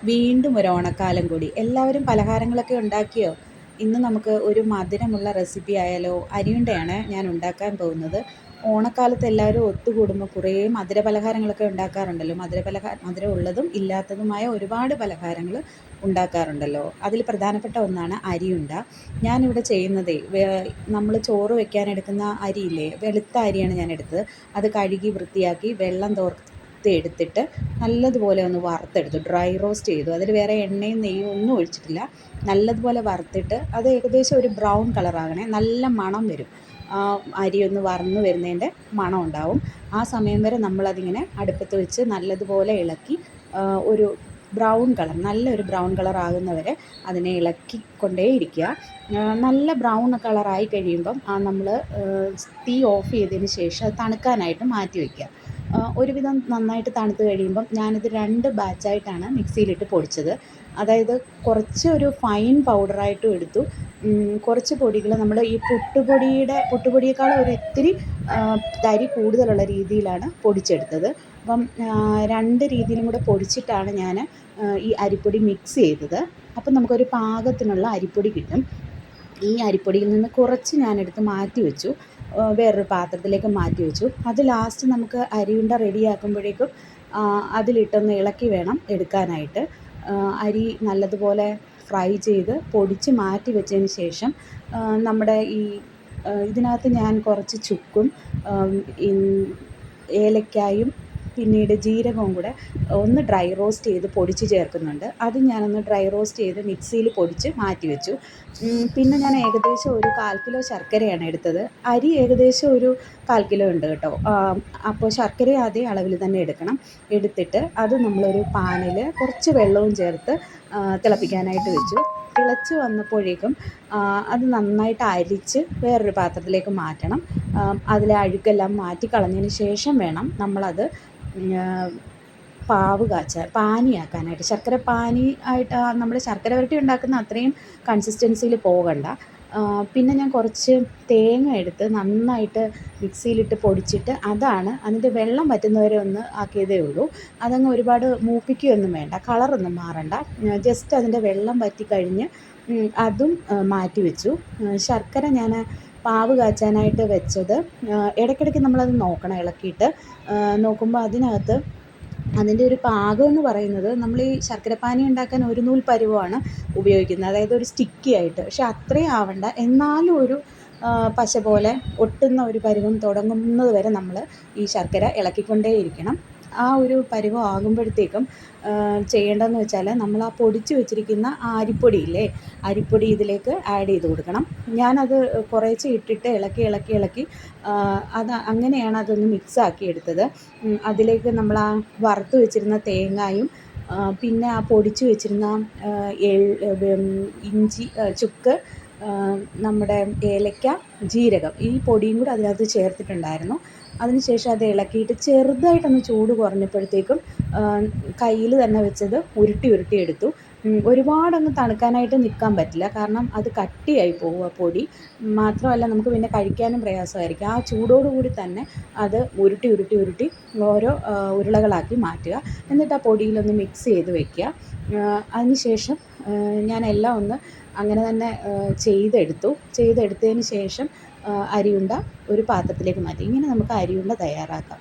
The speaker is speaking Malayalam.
വീണ്ടും ഒരു ഓണക്കാലം കൂടി. എല്ലാവരും പലഹാരങ്ങളൊക്കെ ഉണ്ടാക്കിയോ? ഇന്ന് നമുക്ക് ഒരു മധുരമുള്ള റെസിപ്പി ആയാലോ? അരിയുണ്ടയാണ് ഞാൻ ഉണ്ടാക്കാൻ പോകുന്നത്. ഓണക്കാലത്ത് എല്ലാവരും ഒത്തുകൂടുമ്പോൾ കുറേ മധുര പലഹാരങ്ങളൊക്കെ ഉണ്ടാക്കാറുണ്ടല്ലോ. മധുരം ഉള്ളതും ഇല്ലാത്തതുമായ ഒരുപാട് പലഹാരങ്ങൾ ഉണ്ടാക്കാറുണ്ടല്ലോ. അതിൽ പ്രധാനപ്പെട്ട ഒന്നാണ് അരിയുണ്ട. ഞാനിവിടെ ചെയ്യുന്നതേ നമ്മൾ ചോറ് വെക്കാനെടുക്കുന്ന അരിയില്ലേ, വെളുത്ത അരിയാണ് ഞാൻ എടുത്തത്. അത് കഴുകി വൃത്തിയാക്കി വെള്ളം എടുത്തിട്ട് നല്ലതുപോലെ ഒന്ന് വറുത്തെടുത്തു, ഡ്രൈ റോസ്റ്റ് ചെയ്തു. അതിൽ വേറെ എണ്ണയും നെയ്യും ഒന്നും ഒഴിച്ചിട്ടില്ല. നല്ലതുപോലെ വറുത്തിട്ട് അത് ഏകദേശം ഒരു ബ്രൗൺ കളറാകണേ, നല്ല മണം വരും. അരി ഒന്ന് വറന്ന് വരുന്നതിൻ്റെ മണം ഉണ്ടാവും. ആ സമയം വരെ നമ്മളതിങ്ങനെ അടുപ്പത്ത് വെച്ച് നല്ലതുപോലെ ഇളക്കി ഒരു ബ്രൗൺ കളർ, നല്ലൊരു ബ്രൗൺ കളർ ആകുന്നവരെ അതിനെ ഇളക്കിക്കൊണ്ടേ ഇരിക്കുക. നല്ല ബ്രൗൺ കളറായി കഴിയുമ്പം നമ്മൾ തീ ഓഫ് ചെയ്തതിന് ശേഷം അത് തണുക്കാനായിട്ട് മാറ്റി വയ്ക്കുക. ഒരുവിധം നന്നായിട്ട് തണുത്ത് കഴിയുമ്പം ഞാനിത് 2 ബാച്ചായിട്ടാണ് മിക്സിയിലിട്ട് പൊടിച്ചത്. അതായത് കുറച്ച് ഒരു ഫൈൻ പൗഡറായിട്ടും എടുത്തു, കുറച്ച് പൊടികൾ നമ്മൾ ഈ പുട്ടുപൊടിയേക്കാളും ഒരു ഇത്തിരി തരി കൂടുതലുള്ള രീതിയിലാണ് പൊടിച്ചെടുത്തത്. അപ്പം 2 രീതിയിലും കൂടെ പൊടിച്ചിട്ടാണ് ഞാൻ ഈ അരിപ്പൊടി മിക്സ് ചെയ്തത്. അപ്പം നമുക്കൊരു പാകത്തിനുള്ള അരിപ്പൊടി കിട്ടും. ഈ അരിപ്പൊടിയിൽ നിന്ന് കുറച്ച് ഞാനെടുത്ത് മാറ്റി വെച്ചു, വേറൊരു പാത്രത്തിലേക്ക് മാറ്റി വെച്ചു. അത് ലാസ്റ്റ് നമുക്ക് അരിയുണ്ട റെഡിയാക്കുമ്പോഴേക്കും അതിലിട്ടൊന്ന് ഇളക്കി വേണം എടുക്കാനായിട്ട്. അരി നല്ലതുപോലെ ഫ്രൈ ചെയ്ത് പൊടിച്ച് മാറ്റി വെച്ചതിന് ശേഷം നമ്മുടെ ഇതിനകത്ത് ഞാൻ കുറച്ച് ചുക്കും ഏലക്കായും പിന്നീട് ജീരകവും കൂടെ ഒന്ന് ഡ്രൈ റോസ്റ്റ് ചെയ്ത് പൊടിച്ച് ചേർക്കുന്നുണ്ട്. അത് ഞാനൊന്ന് ഡ്രൈ റോസ്റ്റ് ചെയ്ത് മിക്സിയിൽ പൊടിച്ച് മാറ്റി വെച്ചു. പിന്നെ ഞാൻ ഏകദേശം ഒരു 1/4 കിലോ ശർക്കരയാണ് എടുത്തത്. അരി ഏകദേശം ഒരു 1/4 കിലോ ഉണ്ട് കേട്ടോ. അപ്പോൾ ശർക്കര അതേ അളവിൽ തന്നെ എടുത്തിട്ട് അത് നമ്മളൊരു പാനിൽ കുറച്ച് വെള്ളവും ചേർത്ത് തിളപ്പിക്കാനായിട്ട് വെച്ചു. തിളച്ച് വന്നപ്പോഴേക്കും അത് നന്നായിട്ട് അരിച്ച് വേറൊരു പാത്രത്തിലേക്ക് മാറ്റണം. അതിലെ അഴുക്കെല്ലാം മാറ്റി കളഞ്ഞതിന് ശേഷം വേണം നമ്മളത് പാനിയാക്കാനായിട്ട്. ശർക്കര പാനി ആയിട്ട് നമ്മൾ ശർക്കര വരട്ടി ഉണ്ടാക്കുന്ന അത്രയും കൺസിസ്റ്റൻസിയിൽ പോകണ്ട. പിന്നെ ഞാൻ കുറച്ച് തേങ്ങ എടുത്ത് നന്നായിട്ട് മിക്സിയിലിട്ട് പൊടിച്ചിട്ട് അതാണ് അതിൻ്റെ വെള്ളം വറ്റുന്നവരെ ഒന്ന് ആക്കിയതേ ഉള്ളൂ. അതങ്ങ് ഒരുപാട് മൂപ്പിക്കുകയൊന്നും വേണ്ട, കളറൊന്നും മാറണ്ട. ജസ്റ്റ് അതിൻ്റെ വെള്ളം വറ്റിക്കഴിഞ്ഞ് അതും മാറ്റി വെച്ചു. ശർക്കര ഞാൻ പാവ് കാച്ചാനായിട്ട് വെച്ചത് ഇടയ്ക്കിടയ്ക്ക് നമ്മളത് നോക്കണം, ഇളക്കിയിട്ട് നോക്കുമ്പോൾ അതിനകത്ത് അതിൻ്റെ ഒരു പാകം എന്ന് പറയുന്നത് നമ്മൾ ഈ ശർക്കരപ്പാനി ഉണ്ടാക്കാൻ ഒരു നൂൽ പരുവമാണ് ഉപയോഗിക്കുന്നത്, അതായത് ഒരു സ്റ്റിക്കി ആയിട്ട്. പക്ഷെ അത്രയും ആവണ്ട, എന്നാലും ഒരു പശ പോലെ ഒട്ടുന്ന ഒരു പരുവം തുടങ്ങുന്നത് വരെ നമ്മൾ ഈ ശർക്കര ഇളക്കിക്കൊണ്ടേയിരിക്കണം. ആ ഒരു പരുവം ആകുമ്പോഴത്തേക്കും ചെയ്യേണ്ടതെന്ന് വെച്ചാൽ നമ്മൾ ആ പൊടിച്ച് വെച്ചിരിക്കുന്ന ആ അരിപ്പൊടി ഇതിലേക്ക് ആഡ് ചെയ്ത് കൊടുക്കണം. ഞാനത് കുറേശ്ശെ ഇട്ടിട്ട് ഇളക്കി അങ്ങനെയാണ് അതൊന്ന് മിക്സാക്കി എടുത്തത്. അതിലേക്ക് നമ്മൾ ആ വറുത്ത് വെച്ചിരുന്ന തേങ്ങായും പിന്നെ ആ പൊടിച്ച് വെച്ചിരുന്ന ഇഞ്ചി, ചുക്ക്, നമ്മുടെ ഏലക്ക, ജീരകം, ഈ പൊടിയും കൂടി അതിനകത്ത് ചേർത്തിട്ടുണ്ടായിരുന്നു. അതിനുശേഷം അത് ഇളക്കിയിട്ട് ചെറുതായിട്ടൊന്ന് ചൂട് കുറഞ്ഞപ്പോഴത്തേക്കും കയ്യിൽ തന്നെ വെച്ചത് ഉരുട്ടി എടുത്തു. ഒരുപാടൊന്ന് തണുക്കാനായിട്ട് നിൽക്കാൻ പറ്റില്ല, കാരണം അത് കട്ടിയായി പോകും ആ പൊടി. മാത്രമല്ല നമുക്ക് പിന്നെ കഴിക്കാനും പ്രയാസമായിരിക്കും. ആ ചൂടോടുകൂടി തന്നെ അത് ഉരുട്ടി ഓരോ ഉരുളകളാക്കി മാറ്റുക. എന്നിട്ട് ആ പൊടിയിലൊന്ന് മിക്സ് ചെയ്ത് വയ്ക്കുക. അതിനുശേഷം ഞാനെല്ലാം ഒന്ന് അങ്ങനെ തന്നെ ചെയ്തെടുത്തതിന് ശേഷം അരിയുണ്ട ഒരു പാത്രത്തിലേക്ക് മാറ്റി. ഇങ്ങനെ നമുക്ക് അരിയുണ്ട തയ്യാറാക്കാം.